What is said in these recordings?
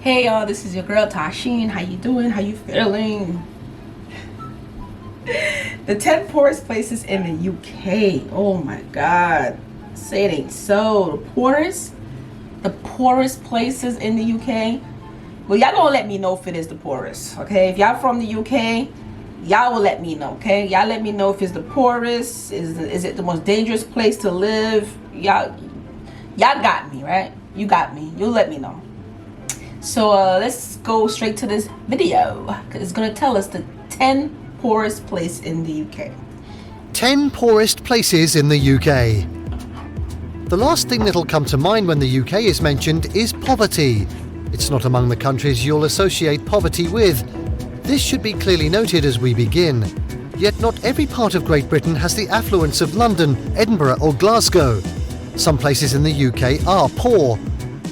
Hey y'all, this is your girl Tysheen. How you doing? How you feeling? The 10 poorest places in the UK. Oh my god. Say it ain't so. The poorest places in the UK. Well, y'all gonna let me know if it is the poorest, okay? If y'all from the UK, y'all will let me know, okay? Y'all let me know if it's the poorest. Is it the most dangerous place to live? Y'all got me, right? You got me. You'll let me know. So let's go straight to this video, because it's going to tell us the 10 poorest places in the UK. 10 poorest places in the UK. The last thing that'll come to mind when the UK is mentioned is poverty. It's not among the countries you'll associate poverty with. This should be clearly noted as we begin. Yet not every part of Great Britain has the affluence of London, Edinburgh or Glasgow. Some places in the UK are poor.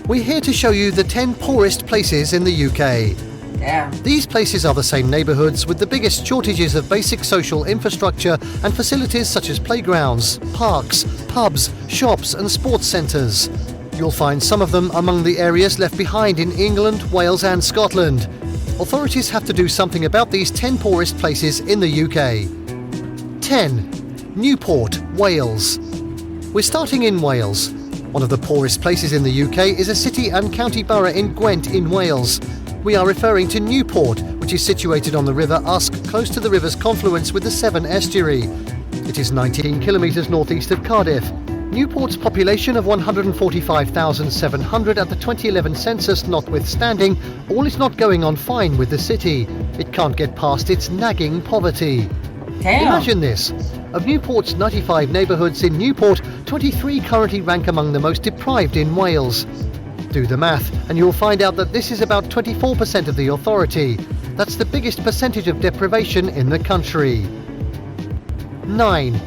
We're here to show you the 10 poorest places in the UK. Yeah. These places are the same neighbourhoods with the biggest shortages of basic social infrastructure and facilities such as playgrounds, parks, pubs, shops and sports centres. You'll find some of them among the areas left behind in England, Wales and Scotland. Authorities have to do something about these 10 poorest places in the UK. 10. Newport, Wales. We're starting in Wales. One of the poorest places in the UK is a city and county borough in Gwent in Wales. We are referring to Newport, which is situated on the River Usk, close to the river's confluence with the Severn estuary. It is 19 kilometres northeast of Cardiff. Newport's population of 145,700 at the 2011 census notwithstanding, all is not going on fine with the city. It can't get past its nagging poverty. Damn. Imagine this. Of Newport's 95 neighbourhoods in Newport, 23 currently rank among the most deprived in Wales. Do the math and you'll find out that this is about 24% of the authority. That's the biggest percentage of deprivation in the country. 9.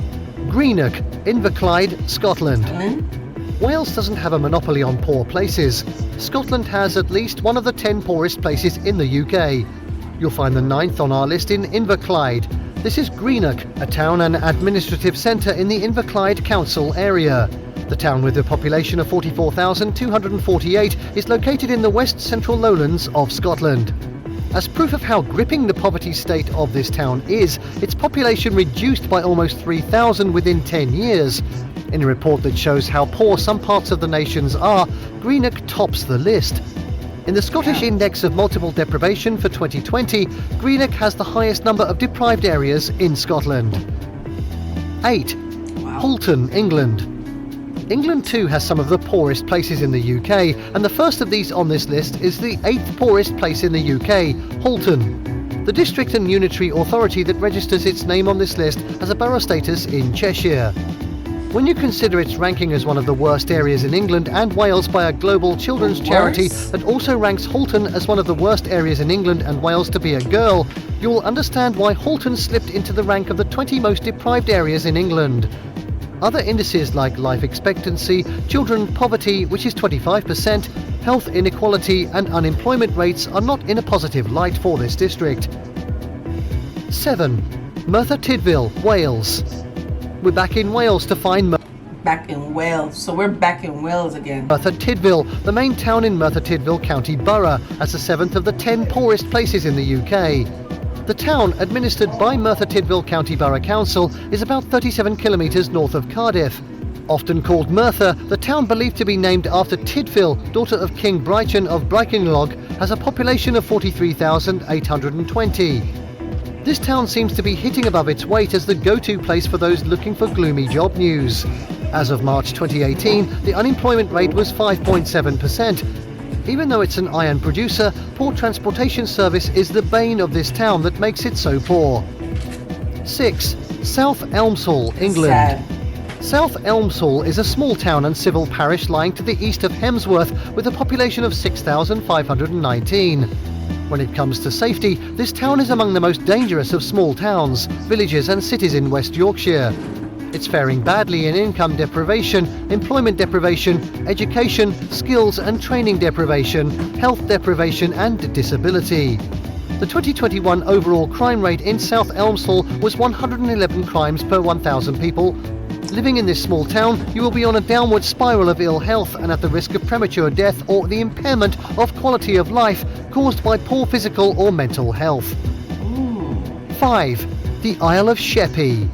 Greenock, Inverclyde, Scotland. Wales doesn't have a monopoly on poor places. Scotland has at least one of the 10 poorest places in the UK. You'll find the 9th on our list in Inverclyde. This is Greenock, a town and administrative centre in the Inverclyde Council area. The town, with a population of 44,248, is located in the west central lowlands of Scotland. As proof of how gripping the poverty state of this town is, its population reduced by almost 3,000 within 10 years. In a report that shows how poor some parts of the nations are, Greenock tops the list. In the Scottish Index of Multiple Deprivation for 2020, Greenock has the highest number of deprived areas in Scotland. 8. Halton, England. England too has some of the poorest places in the UK, and the first of these on this list is the 8th poorest place in the UK, Halton. The district and unitary authority that registers its name on this list has a borough status in Cheshire. When you consider its ranking as one of the worst areas in England and Wales by a global children's charity that also ranks Halton as one of the worst areas in England and Wales to be a girl, you'll understand why Halton slipped into the rank of the 20 most deprived areas in England. Other indices like life expectancy, children poverty, which is 25%, health inequality and unemployment rates are not in a positive light for this district. 7. Marthatidville, Wales. We're back in Wales to find Back in Wales. So we're back in Wales again. Marthatidville, the main town in Marthatidville County Borough, as the 7th of the 10 poorest places in the UK. The town, administered by Marthatidville County Borough Council, is about 37 kilometres north of Cardiff. Often called Merthyr, the town, believed to be named after Tydfil, daughter of King Brychan of Brychanlog, has a population of 43,820. This town seems to be hitting above its weight as the go-to place for those looking for gloomy job news. As of March 2018, the unemployment rate was 5.7%. Even though it's an iron producer, poor transportation service is the bane of this town that makes it so poor. 6. South Elmsall, England. South Elmsall is a small town and civil parish lying to the east of Hemsworth with a population of 6,519. When it comes to safety, this town is among the most dangerous of small towns, villages and cities in West Yorkshire. It's faring badly in income deprivation, employment deprivation, education, skills and training deprivation, health deprivation and disability. The 2021 overall crime rate in South Elmsall was 111 crimes per 1,000 people. Living in this small town, you will be on a downward spiral of ill health and at the risk of premature death or the impairment of quality of life caused by poor physical or mental health. 5. The Isle of Sheppy.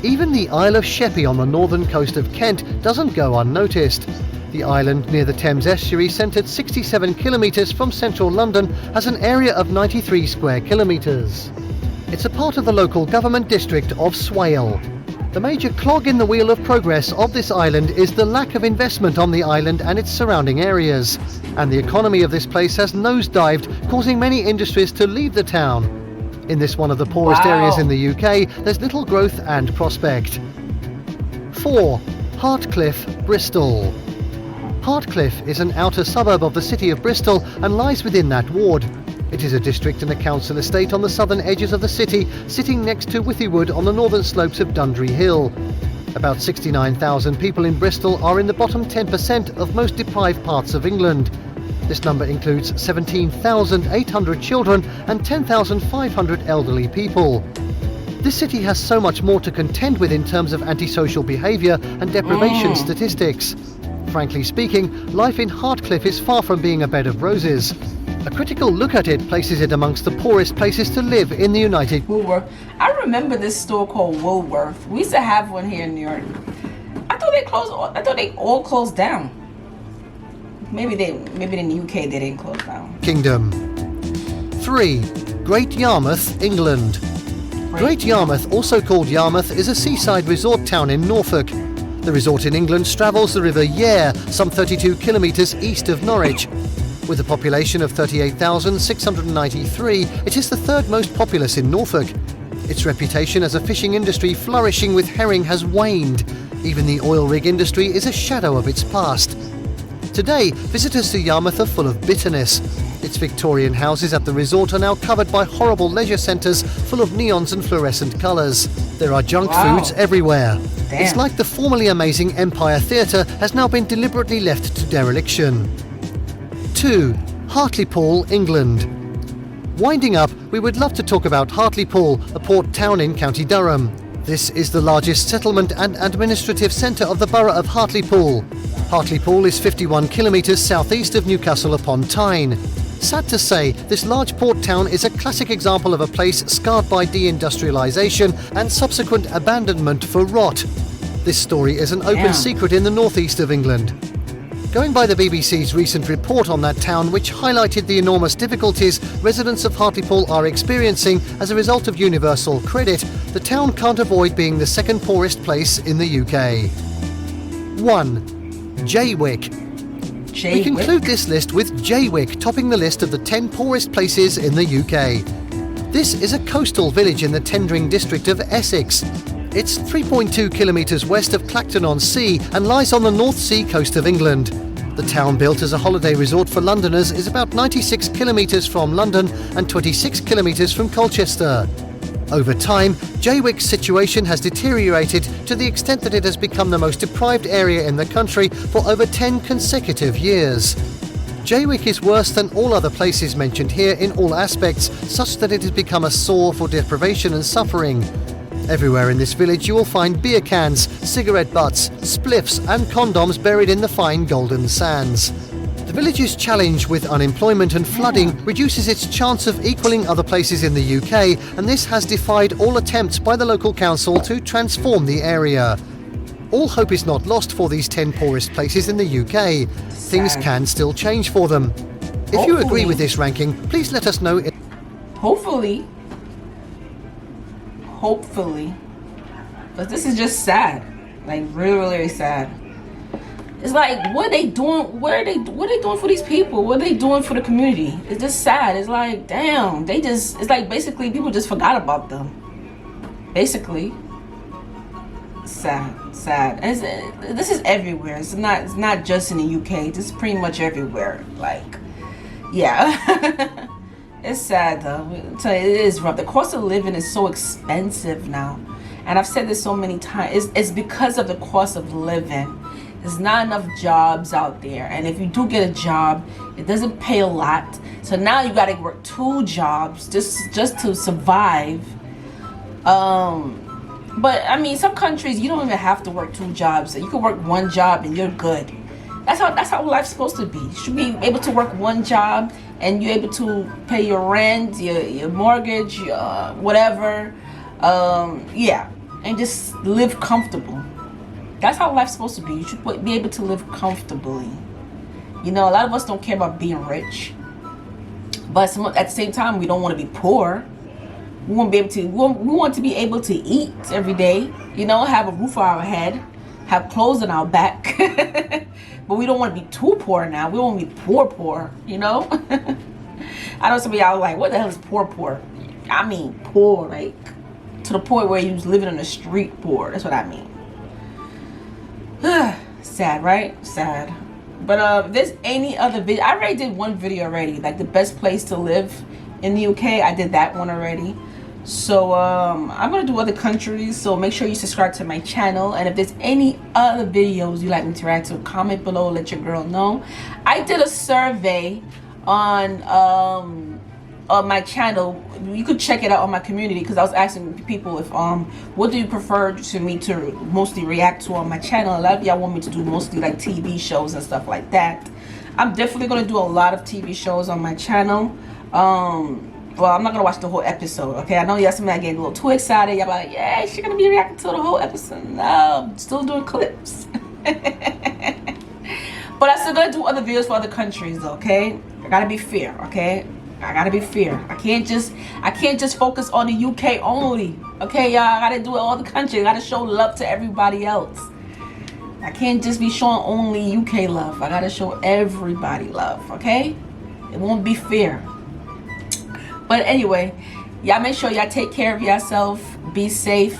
Even the Isle of Sheppy on the northern coast of Kent doesn't go unnoticed. The island near the Thames estuary, centred 67 kilometres from central London, has an area of 93 square kilometres. It's a part of the local government district of Swale. The major clog in the wheel of progress of this island is the lack of investment on the island and its surrounding areas. And the economy of this place has nosedived, causing many industries to leave the town. In this one of the poorest areas in the UK, there's little growth and prospect. 4. Heartcliff, Bristol. Heartcliff is an outer suburb of the city of Bristol and lies within that ward. It is a district and a council estate on the southern edges of the city, sitting next to Withywood on the northern slopes of Dundry Hill. About 69,000 people in Bristol are in the bottom 10% of most deprived parts of England. This number includes 17,800 children and 10,500 elderly people. This city has so much more to contend with in terms of antisocial behaviour and deprivation statistics. Frankly speaking, life in Heartcliff is far from being a bed of roses. A critical look at it places it amongst the poorest places to live in the United Kingdom. Woolworth. I remember this store called Woolworth. We used to have one here in New York. I thought they all closed down. Maybe in the UK they didn't close down. 3. Great Yarmouth, England. Great Yarmouth, also called Yarmouth, is a seaside resort town in Norfolk. The resort in England straddles the River Yare, some 32 kilometres east of Norwich. With a population of 38,693, it is the third most populous in Norfolk. Its reputation as a fishing industry flourishing with herring has waned. Even the oil rig industry is a shadow of its past. Today, visitors to Yarmouth are full of bitterness. Its Victorian houses at the resort are now covered by horrible leisure centres full of neons and fluorescent colours. There are junk foods everywhere. Damn. It's like the formerly amazing Empire Theatre has now been deliberately left to dereliction. 2. Hartleypool, England. Winding up, we would love to talk about Hartleypool, a port town in County Durham. This is the largest settlement and administrative centre of the borough of Hartlepool. Hartlepool is 51 kilometres southeast of Newcastle upon Tyne. Sad to say, this large port town is a classic example of a place scarred by deindustrialisation and subsequent abandonment for rot. This story is an open secret in the northeast of England. Going by the BBC's recent report on that town, which highlighted the enormous difficulties residents of Hartlepool are experiencing as a result of universal credit, the town can't avoid being the second poorest place in the UK. 1. Jaywick. We conclude this list with Jaywick topping the list of the 10 poorest places in the UK. This is a coastal village in the Tendring district of Essex. It's 3.2 kilometres west of Clacton-on-Sea and lies on the North Sea coast of England. The town, built as a holiday resort for Londoners, is about 96 kilometres from London and 26 kilometres from Colchester. Over time, Jaywick's situation has deteriorated to the extent that it has become the most deprived area in the country for over 10 consecutive years. Jaywick is worse than all other places mentioned here in all aspects, such that it has become a sore for deprivation and suffering. Everywhere in this village you will find beer cans, cigarette butts, spliffs and condoms buried in the fine golden sands. The village's challenge with unemployment and flooding reduces its chance of equalling other places in the UK, and this has defied all attempts by the local council to transform the area. All hope is not lost for these 10 poorest places in the UK. Things can still change for them. If you agree with this ranking, please let us know. Hopefully. But this is just sad. Like really, really sad. It's like, what are they doing? What are they doing for these people? What are they doing for the community? It's just sad. It's like, damn, it's like basically people just forgot about them. Basically. Sad. And this is everywhere. It's not just in the UK. This is pretty much everywhere. Like, yeah. It's sad though. It is rough. The cost of living is so expensive now. And I've said this so many times. It's because of the cost of living. There's not enough jobs out there. And if you do get a job, it doesn't pay a lot. So now you gotta work 2 jobs just to survive. But I mean, some countries you don't even have to work 2 jobs. You can work 1 job and you're good. That's how life's supposed to be. You should be able to work 1 job and you're able to pay your rent, your mortgage, whatever. Yeah, and just live comfortable. That's how life's supposed to be. You should be able to live comfortably. You know, a lot of us don't care about being rich, but at the same time, we don't want to be poor. We want to be able to. We want to be able to eat every day. You know, have a roof on our head, have clothes on our back. But we don't want to be too poor now. We don't want to be poor. You know. I know some of y'all are like, what the hell is poor? I mean poor, like to the point where you was living on the street poor. That's what I mean. Sad, right? Sad. But if there's any other video, I already did 1 video already, like the best place to live in the UK. I did that one already. So I'm gonna do other countries, so make sure you subscribe to my channel. And if there's any other videos you like me to react to, comment below, let your girl know. I did a survey on my channel. You could check it out on my community, because I was asking people if what do you prefer to me to mostly react to on my channel. A lot of y'all want me to do mostly like TV shows and stuff like that. I'm definitely going to do a lot of TV shows on my channel. Well, I'm not going to watch the whole episode, okay? I know y'all some of y'all getting a little too excited. Y'all like, yeah, she's going to be reacting to the whole episode. No, I'm still doing clips. But I'm still going to do other videos for other countries, okay? I got to be fair, okay? I gotta be fair. I can't just focus on the UK only. Okay, y'all, I gotta do it all the countries. I gotta show love to everybody else. I can't just be showing only UK love. I gotta show everybody love, okay? It won't be fair. But anyway, y'all make sure y'all take care of yourself. Be safe.